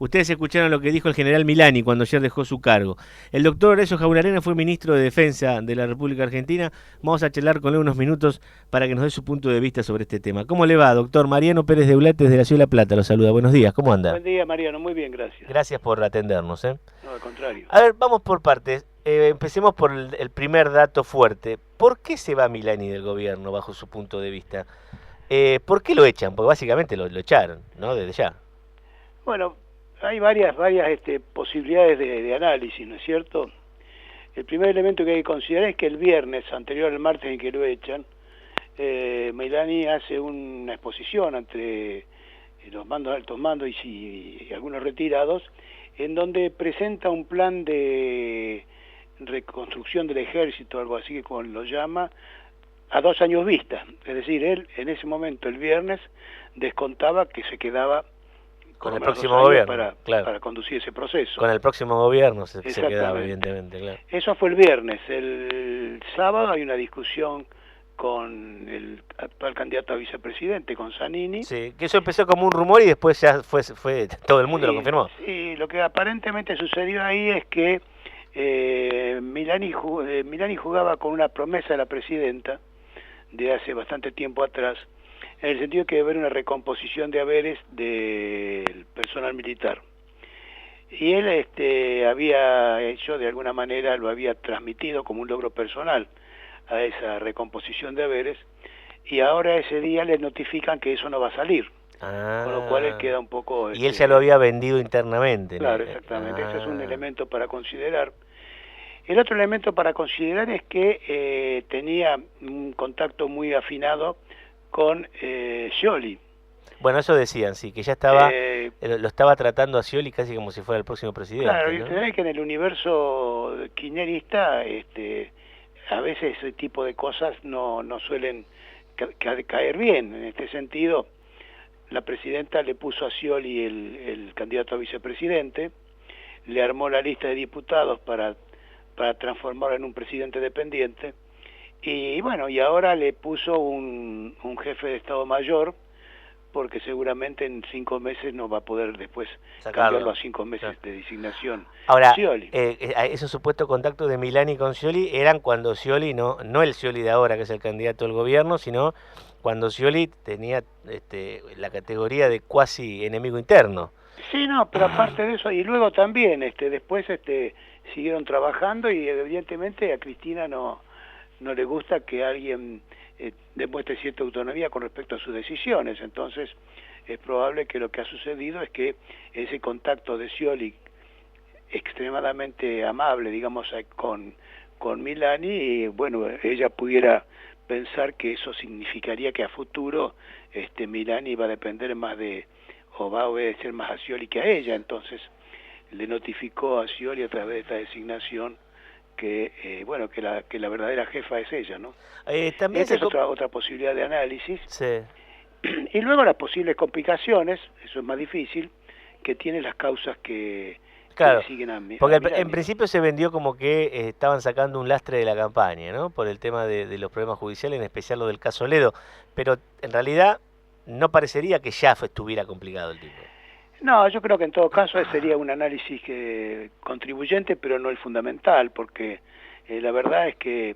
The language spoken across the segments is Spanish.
Ustedes escucharon lo que dijo el general Milani cuando ayer dejó su cargo. El doctor Horacio Jaunarena fue ministro de Defensa de la República Argentina. Vamos a charlar con él unos minutos para que nos dé su punto de vista sobre este tema. ¿Cómo le va, doctor? Mariano Pérez de Ulat desde la Ciudad de La Plata lo saluda. Buenos días, ¿cómo anda? Buen día, Mariano. Muy bien, gracias. Gracias por atendernos. No, al contrario. A ver, vamos por partes. Empecemos por el primer dato fuerte. ¿Por qué se va Milani del gobierno, bajo su punto de vista? ¿Por qué lo echan? Porque básicamente lo echaron, ¿no? Desde ya. Bueno, hay varias posibilidades de análisis, ¿no es cierto? El primer elemento que hay que considerar es que el viernes, anterior al martes en que lo echan, Milani hace una exposición entre los mandos, altos mandos y algunos retirados, en donde presenta un plan de reconstrucción del ejército, algo así que como lo llama, a 2 años vista. Es decir, él en ese momento, el viernes, descontaba que se quedaba con el próximo gobierno, para conducir ese proceso. Con el próximo gobierno se quedaba, evidentemente, claro. Eso fue el viernes. El sábado hay una discusión con el actual candidato a vicepresidente, con Zanini. Sí, que eso empezó como un rumor y después ya fue todo el mundo lo confirmó. Sí, lo que aparentemente sucedió ahí es que Milani jugaba con una promesa de la presidenta de hace bastante tiempo atrás, en el sentido que debe haber una recomposición de haberes del personal militar. Y él había hecho, de alguna manera, lo había transmitido como un logro personal a esa recomposición de haberes, y ahora ese día le notifican que eso no va a salir. Con lo cual él queda un poco... Y él ya lo había vendido internamente. Claro, exactamente. Ese es un elemento para considerar. El otro elemento para considerar es que tenía un contacto muy afinado con Scioli. Bueno, eso decían, sí, que ya estaba, lo estaba tratando a Scioli casi como si fuera el próximo presidente. Claro, ¿no? Ustedes que en el universo kirchnerista, a veces ese tipo de cosas no suelen caer bien. En este sentido, la presidenta le puso a Scioli el candidato a vicepresidente, le armó la lista de diputados para transformarlo en un presidente dependiente, y bueno, y ahora le puso un jefe de Estado Mayor, porque seguramente en 5 meses no va a poder después cambiarlo a 5 meses de designación. Ahora, esos supuestos contactos de Milani con Scioli eran cuando Scioli, no el Scioli de ahora, que es el candidato del gobierno, sino cuando Scioli tenía la categoría de cuasi enemigo interno. Sí, no, pero aparte de eso, y luego también, después siguieron trabajando, y evidentemente a Cristina no le gusta que alguien demuestre cierta autonomía con respecto a sus decisiones. Entonces es probable que lo que ha sucedido es que ese contacto de Scioli extremadamente amable, digamos, con Milani, y bueno, ella pudiera pensar que eso significaría que a futuro Milani va a depender más o va a obedecer más a Scioli que a ella. Entonces le notificó a Scioli a través de esta designación que bueno, que la verdadera jefa es ella, ¿no? También esta es otra posibilidad de análisis. Sí. Y luego las posibles complicaciones, eso es más difícil, que tienen las causas que siguen a porque a Milani. En principio se vendió como que estaban sacando un lastre de la campaña, ¿no? Por el tema de los problemas judiciales, en especial lo del caso Ledo, pero en realidad no parecería que ya estuviera complicado el tipo. No, yo creo que en todo caso sería un análisis contribuyente, pero no el fundamental, porque la verdad es que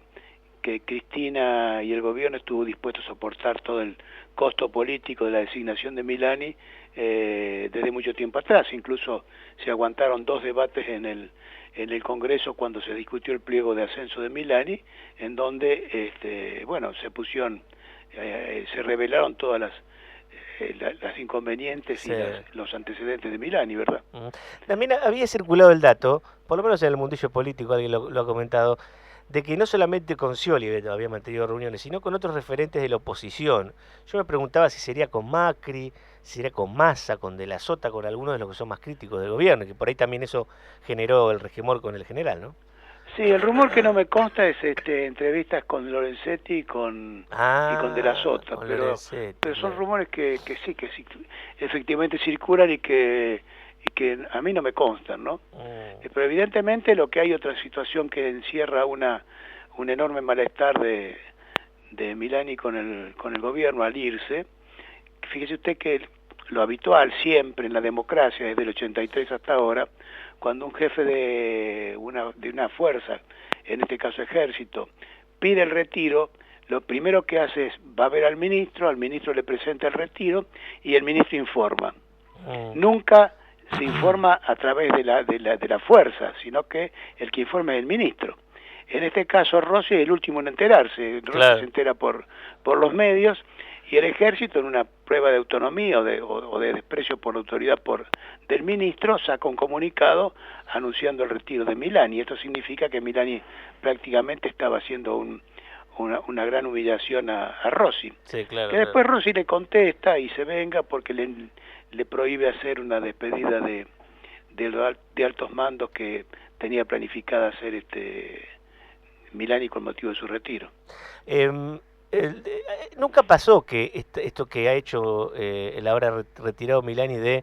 Cristina y el gobierno estuvo dispuesto a soportar todo el costo político de la designación de Milani desde mucho tiempo atrás. Incluso se aguantaron 2 debates en el Congreso cuando se discutió el pliego de ascenso de Milani, en donde bueno, se revelaron todas las inconvenientes y los antecedentes de Milani, ¿verdad? También había circulado el dato, por lo menos en el mundillo político alguien lo ha comentado, de que no solamente con Scioli había mantenido reuniones, sino con otros referentes de la oposición. Yo me preguntaba si sería con Macri, si sería con Massa, con De la Sota, con algunos de los que son más críticos del gobierno, que por ahí también eso generó el resquemor con el general, ¿no? Sí, el rumor que no me consta es entrevistas con Lorenzetti y con De la Sota, pero son rumores que sí, efectivamente circulan y que a mí no me constan, ¿no? Pero evidentemente lo que hay otra situación que encierra un enorme malestar de Milani con el gobierno al irse. Fíjese usted que lo habitual siempre en la democracia, desde el 83 hasta ahora, cuando un jefe de una fuerza, en este caso ejército, pide el retiro, lo primero que hace es, va a ver al ministro le presenta el retiro y el ministro informa. Nunca se informa a través de la fuerza, sino que el que informa es el ministro. En este caso Rossi es el último en enterarse, Rossi se entera por los medios, y el ejército, en una prueba de autonomía o de desprecio por la autoridad del ministro, saca un comunicado anunciando el retiro de Milani. Esto significa que Milani prácticamente estaba haciendo una gran humillación a Rossi. Sí, claro, que después Rossi le contesta y se venga porque le prohíbe hacer una despedida de altos mandos que tenía planificada hacer Milani con motivo de su retiro. Nunca pasó que esto que ha hecho el ahora retirado Milani de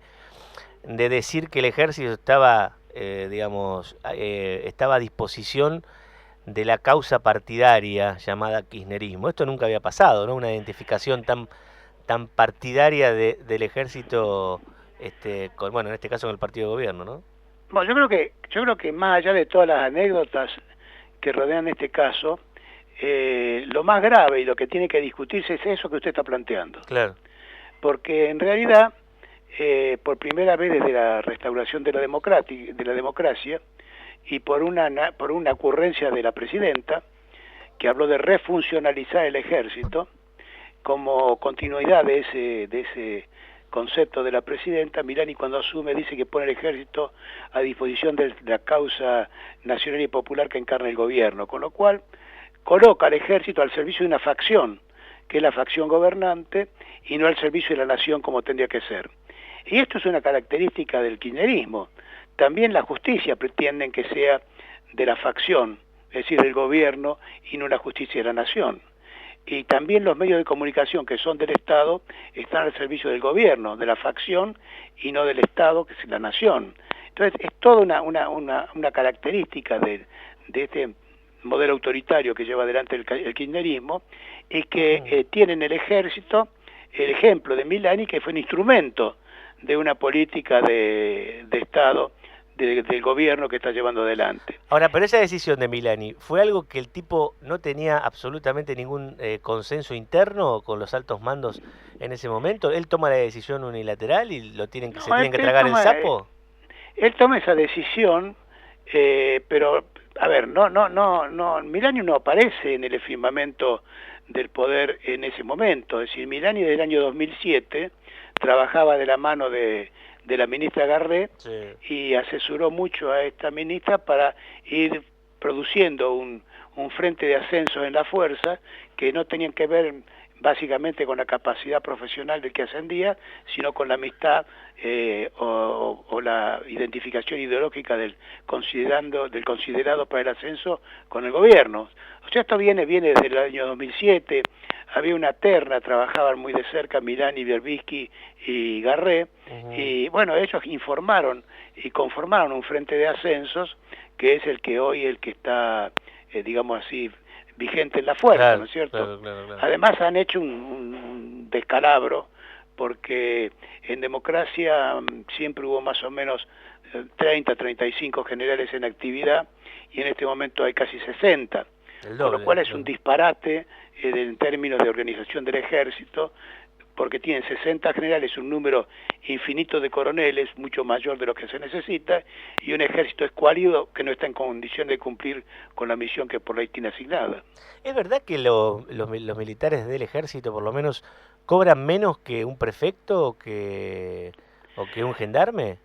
decir que el ejército estaba, estaba a disposición de la causa partidaria llamada kirchnerismo. Esto nunca había pasado, ¿no? Una identificación tan partidaria del ejército, en este caso con el partido de gobierno, ¿no? Bueno, yo creo que más allá de todas las anécdotas que rodean este caso, lo más grave y lo que tiene que discutirse es eso que usted está planteando. Claro. Porque en realidad, por primera vez desde la restauración de la democracia, y por una ocurrencia de la presidenta, que habló de refuncionalizar el ejército, como continuidad de ese concepto de la presidenta, Milani cuando asume dice que pone el ejército a disposición de la causa nacional y popular que encarna el gobierno, con lo cual coloca al ejército al servicio de una facción, que es la facción gobernante, y no al servicio de la nación como tendría que ser. Y esto es una característica del kirchnerismo. También la justicia pretenden que sea de la facción, es decir, del gobierno, y no la justicia de la nación. Y también los medios de comunicación que son del Estado están al servicio del gobierno, de la facción, y no del Estado, que es la nación. Entonces es toda una característica de este modelo autoritario que lleva adelante el kirchnerismo, y que tiene en el ejército el ejemplo de Milani, que fue un instrumento de una política de Estado, del gobierno que está llevando adelante. Ahora, pero esa decisión de Milani, ¿fue algo que el tipo no tenía absolutamente ningún consenso interno con los altos mandos en ese momento? ¿Él toma la decisión unilateral y se tienen que tragar el sapo? Él toma esa decisión, pero, a ver, Milani no aparece en el firmamento del poder en ese momento. Es decir, Milani desde el año 2007 trabajaba de la mano de la ministra Garré, sí, y asesoró mucho a esta ministra para ir produciendo un frente de ascenso en la fuerza que no tenían que ver básicamente con la capacidad profesional del que ascendía, sino con la amistad o la identificación ideológica del considerado para el ascenso con el gobierno. O sea, esto viene desde el año 2007, había una terna, trabajaban muy de cerca Milani, Berbisky y Garré, y bueno, ellos informaron y conformaron un frente de ascensos que es el que hoy está, digamos así, vigente en la fuerza, claro, ¿no es cierto? Claro. Además han hecho un descalabro, porque en democracia siempre hubo más o menos 30, 35 generales en actividad, y en este momento hay casi 60, con lo cual es un disparate en términos de organización del ejército, porque tienen 60 generales, un número infinito de coroneles, mucho mayor de lo que se necesita, y un ejército escuálido que no está en condición de cumplir con la misión que por ley tiene asignada. ¿Es verdad que los militares del ejército, por lo menos, cobran menos que un prefecto o que un gendarme?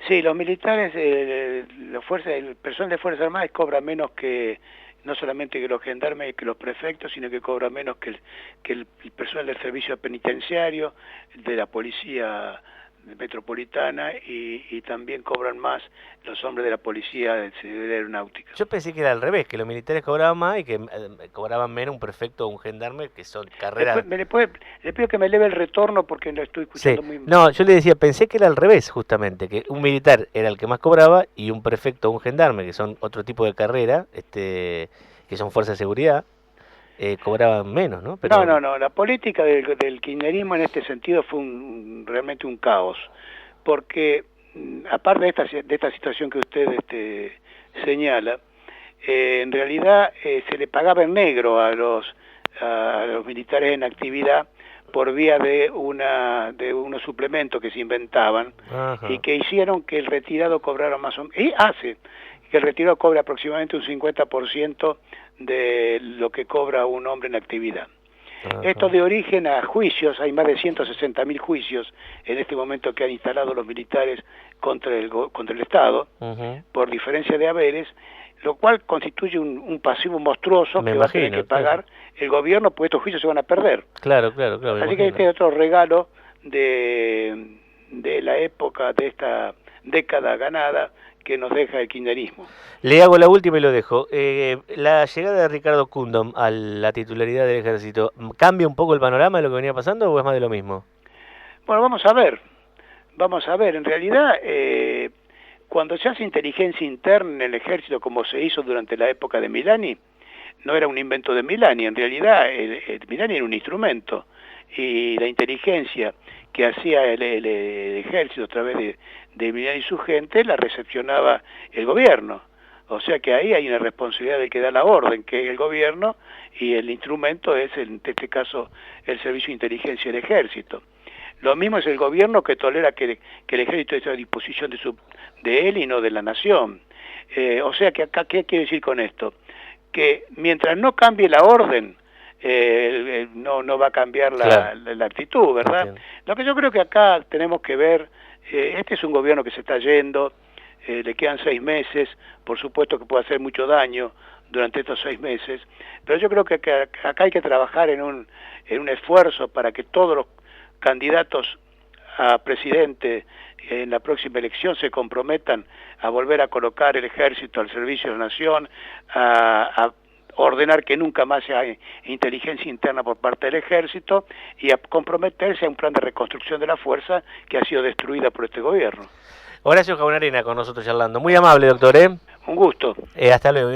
Sí, los militares, el personal de Fuerzas Armadas cobra menos que, no solamente que los gendarmes y que los prefectos, sino que cobra menos que el personal del servicio penitenciario, de la policía metropolitana, y también cobran más los hombres de la policía de aeronáutica. Yo pensé que era al revés, que los militares cobraban más y que cobraban menos un prefecto o un gendarme, que son carreras... Le pido que me eleve el retorno porque lo estoy escuchando, sí, muy mal. No, yo le decía, pensé que era al revés justamente, que un militar era el que más cobraba y un prefecto o un gendarme, que son otro tipo de carrera, que son fuerzas de seguridad, cobraban menos, ¿no? No, Pero, no, no, la política del kirchnerismo en este sentido fue realmente un caos, porque aparte de esta situación que usted señala, en realidad se le pagaba en negro a los militares en actividad por vía de unos suplementos que se inventaban y ajá, que hicieron que el retirado cobrara más o menos, y hace que el retirado cobre aproximadamente un 50% de lo que cobra un hombre en actividad. Esto ajá. de origen a juicios, hay más de 160.000 juicios en este momento que han instalado los militares contra el Estado, Ujú. por diferencia de haberes, lo cual constituye un pasivo monstruoso Me que va a tener que imagino, claro. pagar el gobierno, pues estos juicios se van a perder. Claro, claro, claro, me Así que este imagino. es otro regalo de la época, de esta década ganada que nos deja el kirchnerismo. Le hago la última y lo dejo. La llegada de Ricardo Kundom a la titularidad del ejército, ¿cambia un poco el panorama de lo que venía pasando o es más de lo mismo? Bueno, vamos a ver, en realidad cuando se hace inteligencia interna en el ejército como se hizo durante la época de Milani, no era un invento de Milani, en realidad el Milani era un instrumento y la inteligencia que hacía el ejército a través de Milani y su gente la recepcionaba el gobierno. O sea que ahí hay una responsabilidad del que da la orden, que es el gobierno, y el instrumento es, en este caso, el Servicio de Inteligencia del Ejército. Lo mismo es el gobierno que tolera que el ejército esté a disposición de él y no de la nación. O sea que acá, ¿qué quiero decir con esto? Que mientras no cambie la orden, no va a cambiar Claro, la actitud, ¿verdad? entiendo. Lo que yo creo que acá tenemos que ver, este es un gobierno que se está yendo, le quedan 6 meses, por supuesto que puede hacer mucho daño durante estos 6 meses, pero yo creo que acá hay que trabajar en un esfuerzo para que todos los candidatos a presidente en la próxima elección se comprometan a volver a colocar el ejército al servicio de la nación, a ordenar que nunca más haya inteligencia interna por parte del ejército y a comprometerse a un plan de reconstrucción de la fuerza que ha sido destruida por este gobierno. Horacio Jaunarena con nosotros charlando. Muy amable, doctor, ¿eh? Un gusto. Hasta luego.